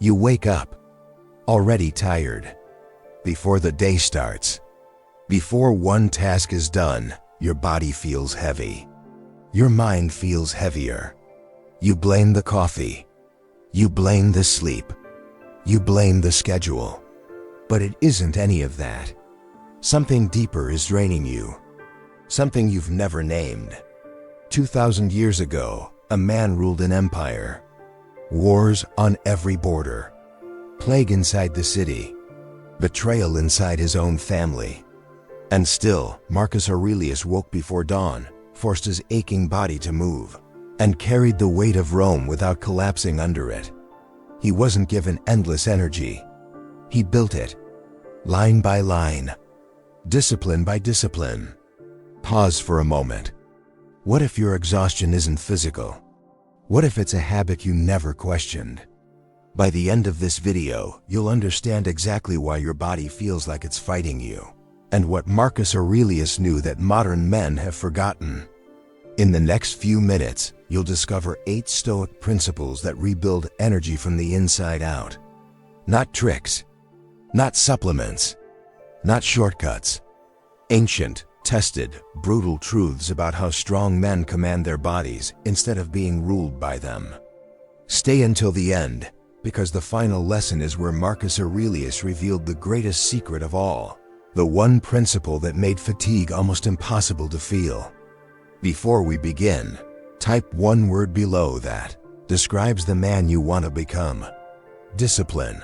You wake up, already tired. Before the day starts, before one task is done, your body feels heavy. Your mind feels heavier. You blame the coffee. You blame the sleep. You blame the schedule. But it isn't any of that. Something deeper is draining you. Something you've never named. 2,000 years ago, a man ruled an empire. Wars on every border. Plague inside the city. Betrayal inside his own family. And still, Marcus Aurelius woke before dawn, forced his aching body to move, and carried the weight of Rome without collapsing under it. He wasn't given endless energy. He built it, line by line, discipline by discipline. Pause for a moment. What if your exhaustion isn't physical? What if it's a habit you never questioned? By the end of this video, you'll understand exactly why your body feels like it's fighting you, and what Marcus Aurelius knew that modern men have forgotten. In the next few minutes, you'll discover 8 Stoic principles that rebuild energy from the inside out. Not tricks, not supplements, not shortcuts. Ancient, tested, brutal truths about how strong men command their bodies instead of being ruled by them. Stay until the end, because the final lesson is where Marcus Aurelius revealed the greatest secret of all, the one principle that made fatigue almost impossible to feel. Before we begin, type one word below that describes the man you want to become. Discipline,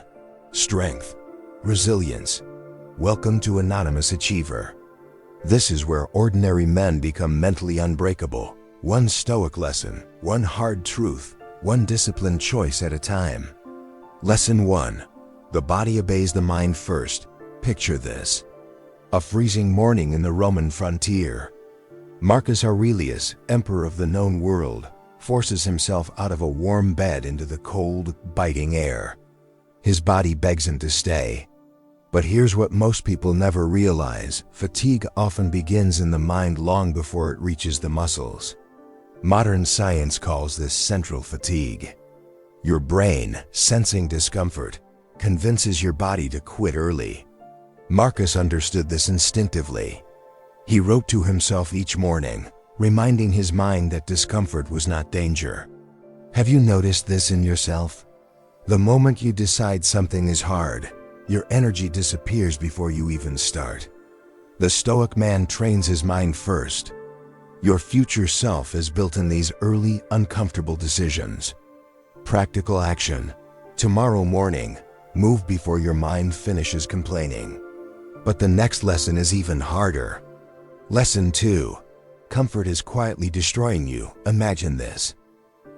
strength, resilience. Welcome to Anonymous Achiever. This is where ordinary men become mentally unbreakable. One Stoic lesson, one hard truth, one disciplined choice at a time. Lesson 1. The body obeys the mind first. Picture this. A freezing morning in the Roman frontier. Marcus Aurelius, emperor of the known world, forces himself out of a warm bed into the cold, biting air. His body begs him to stay. But here's what most people never realize. Fatigue often begins in the mind long before it reaches the muscles. Modern science calls this central fatigue. Your brain, sensing discomfort, convinces your body to quit early. Marcus understood this instinctively. He wrote to himself each morning, reminding his mind that discomfort was not danger. Have you noticed this in yourself? The moment you decide something is hard, your energy disappears before you even start. The Stoic man trains his mind first. Your future self is built in these early, uncomfortable decisions. Practical action. Tomorrow morning, move before your mind finishes complaining. But the next lesson is even harder. Lesson 2. Comfort is quietly destroying you. Imagine this.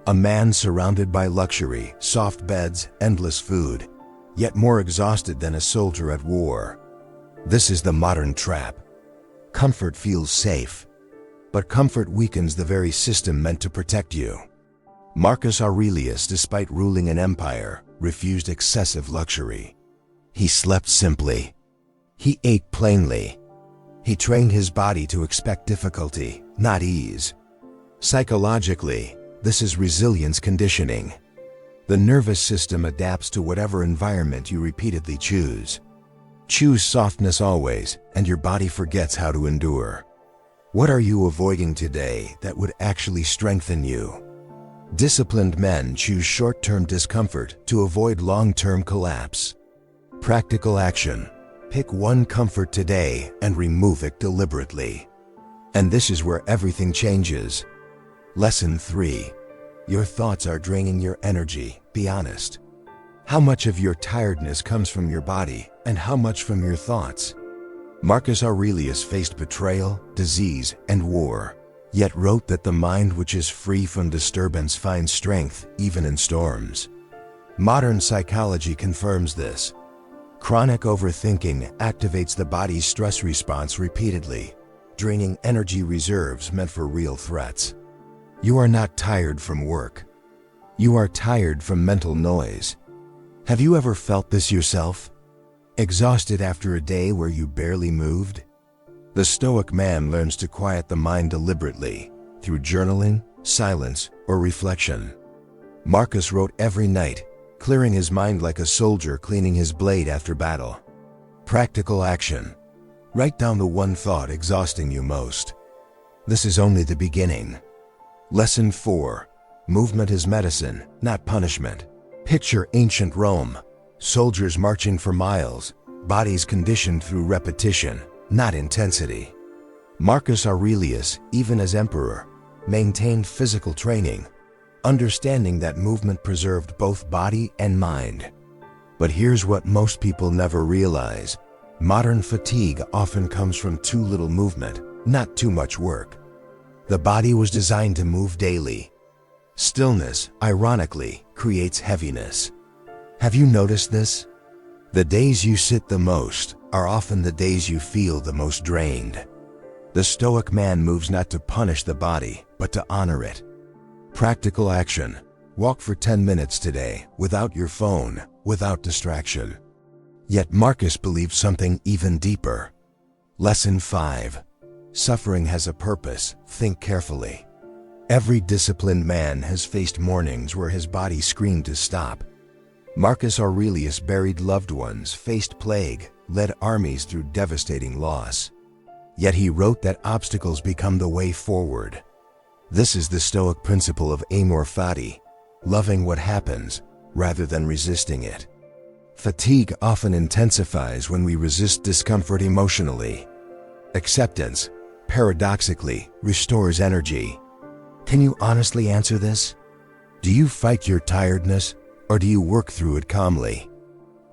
A man surrounded by luxury, soft beds, endless food, yet more exhausted than a soldier at war. This is the modern trap. Comfort feels safe, but comfort weakens the very system meant to protect you. Marcus Aurelius, despite ruling an empire, refused excessive luxury. He slept simply. He ate plainly. He trained his body to expect difficulty, not ease. Psychologically, this is resilience conditioning. The nervous system adapts to whatever environment you repeatedly choose. Choose softness always, and your body forgets how to endure. What are you avoiding today that would actually strengthen you? Disciplined men choose short-term discomfort to avoid long-term collapse. Practical action. Pick one comfort today and remove it deliberately. And this is where everything changes. Lesson 3. Your thoughts are draining your energy. Be honest. How much of your tiredness comes from your body, and how much from your thoughts? Marcus Aurelius faced betrayal, disease, and war, yet wrote that the mind which is free from disturbance finds strength even in storms. Modern psychology confirms this. Chronic overthinking activates the body's stress response repeatedly, draining energy reserves meant for real threats. You are not tired from work. You are tired from mental noise. Have you ever felt this yourself? Exhausted after a day where you barely moved? The Stoic man learns to quiet the mind deliberately, through journaling, silence, or reflection. Marcus wrote every night, clearing his mind like a soldier cleaning his blade after battle. Practical action. Write down the one thought exhausting you most. This is only the beginning. Lesson 4. Movement is medicine, not punishment. Picture ancient Rome. Soldiers marching for miles, bodies conditioned through repetition, not intensity. Marcus Aurelius, even as emperor, maintained physical training, understanding that movement preserved both body and mind. But here's what most people never realize. Modern fatigue often comes from too little movement, not too much work. The body was designed to move daily. Stillness, ironically, creates heaviness. Have you noticed this? The days you sit the most are often the days you feel the most drained. The Stoic man moves not to punish the body, but to honor it. Practical action. Walk for 10 minutes today, without your phone, without distraction. Yet Marcus believed something even deeper. Lesson 5. Suffering has a purpose. Think carefully. Every disciplined man has faced mornings where his body screamed to stop. Marcus Aurelius buried loved ones, faced plague, led armies through devastating loss. Yet he wrote that obstacles become the way forward. This is the Stoic principle of amor fati, loving what happens rather than resisting it. Fatigue often intensifies when we resist discomfort emotionally. Acceptance, paradoxically, restores energy. Can you honestly answer this? Do you fight your tiredness, or do you work through it calmly?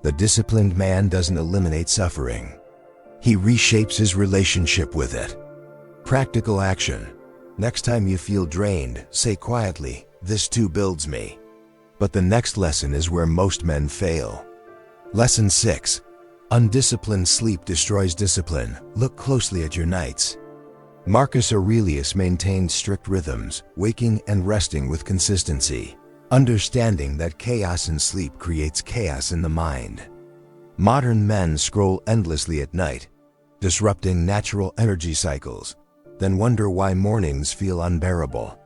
The disciplined man doesn't eliminate suffering. He reshapes his relationship with it. Practical action. Next time you feel drained, say quietly, "This too builds me." But the next lesson is where most men fail. Lesson 6. Undisciplined sleep destroys discipline. Look closely at your nights. Marcus Aurelius maintained strict rhythms, waking and resting with consistency, understanding that chaos in sleep creates chaos in the mind. Modern men scroll endlessly at night, disrupting natural energy cycles, then wonder why mornings feel unbearable.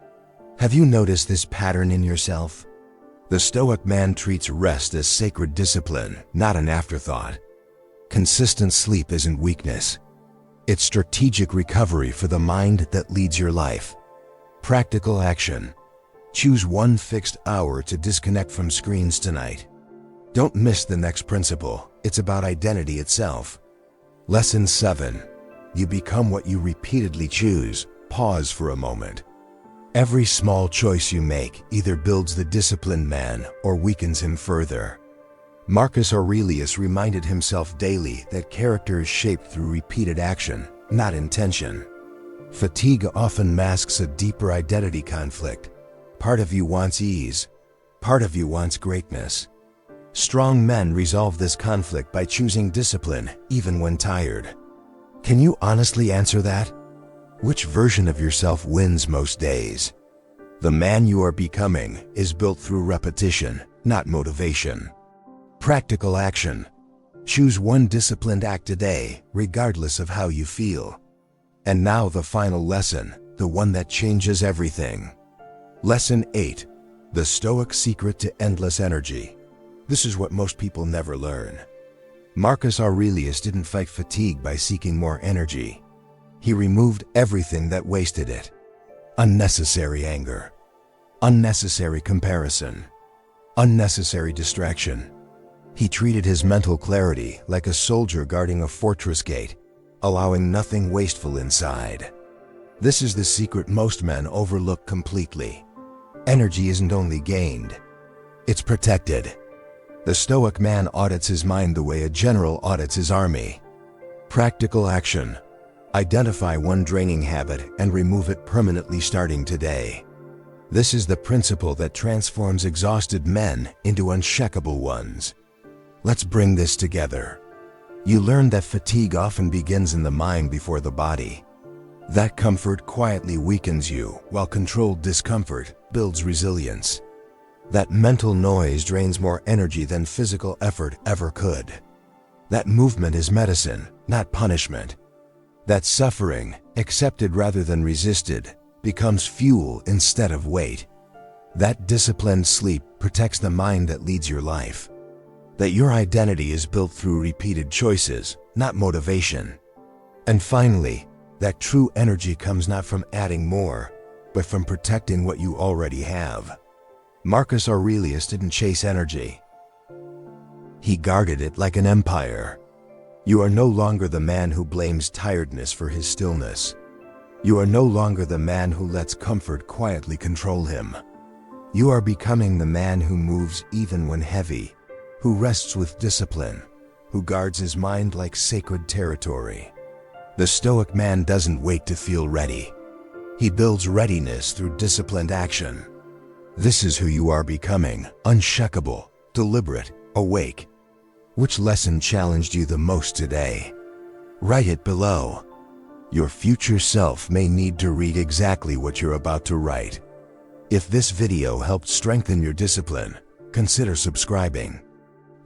Have you noticed this pattern in yourself? The Stoic man treats rest as sacred discipline, not an afterthought. Consistent sleep isn't weakness. It's strategic recovery for the mind that leads your life. Practical action. Choose one fixed hour to disconnect from screens tonight. Don't miss the next principle. It's about identity itself. Lesson 7. You become what you repeatedly choose. Pause for a moment. Every small choice you make either builds the disciplined man or weakens him further. Marcus Aurelius reminded himself daily that character is shaped through repeated action, not intention. Fatigue often masks a deeper identity conflict. Part of you wants ease. Part of you wants greatness. Strong men resolve this conflict by choosing discipline, even when tired. Can you honestly answer that? Which version of yourself wins most days? The man you are becoming is built through repetition, not motivation. Practical action. Choose one disciplined act a day, regardless of how you feel. And now the final lesson, the one that changes everything. Lesson 8. The Stoic secret to endless energy. This is what most people never learn. Marcus Aurelius didn't fight fatigue by seeking more energy. He removed everything that wasted it. Unnecessary anger, unnecessary comparison, unnecessary distraction. He treated his mental clarity like a soldier guarding a fortress gate, allowing nothing wasteful inside. This is the secret most men overlook completely. Energy isn't only gained, it's protected. The Stoic man audits his mind the way a general audits his army. Practical action. Identify one draining habit and remove it permanently starting today. This is the principle that transforms exhausted men into unshakable ones. Let's bring this together. You learned that fatigue often begins in the mind before the body. That comfort quietly weakens you, while controlled discomfort builds resilience. That mental noise drains more energy than physical effort ever could. That movement is medicine, not punishment. That suffering, accepted rather than resisted, becomes fuel instead of weight. That disciplined sleep protects the mind that leads your life. That your identity is built through repeated choices, not motivation. And finally, that true energy comes not from adding more, but from protecting what you already have. Marcus Aurelius didn't chase energy. He guarded it like an empire. You are no longer the man who blames tiredness for his stillness. You are no longer the man who lets comfort quietly control him. You are becoming the man who moves even when heavy, who rests with discipline, who guards his mind like sacred territory. The Stoic man doesn't wait to feel ready. He builds readiness through disciplined action. This is who you are becoming, unshakable, deliberate, awake. Which lesson challenged you the most today? Write it below. Your future self may need to read exactly what you're about to write. If this video helped strengthen your discipline, consider subscribing.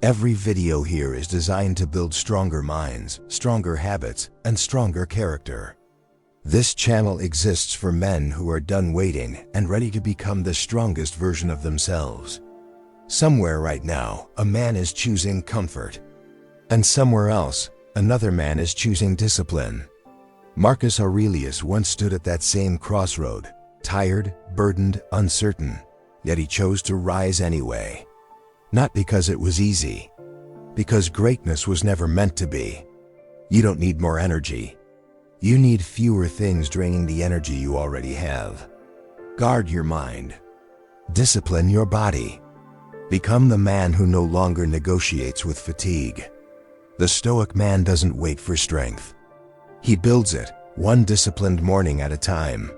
Every video here is designed to build stronger minds, stronger habits, and stronger character. This channel exists for men who are done waiting and ready to become the strongest version of themselves. Somewhere right now, a man is choosing comfort. And somewhere else, another man is choosing discipline. Marcus Aurelius once stood at that same crossroad, tired, burdened, uncertain, yet he chose to rise anyway. Not because it was easy, because greatness was never meant to be. You don't need more energy. You need fewer things draining the energy you already have. Guard your mind. Discipline your body. Become the man who no longer negotiates with fatigue. The Stoic man doesn't wait for strength. He builds it, one disciplined morning at a time.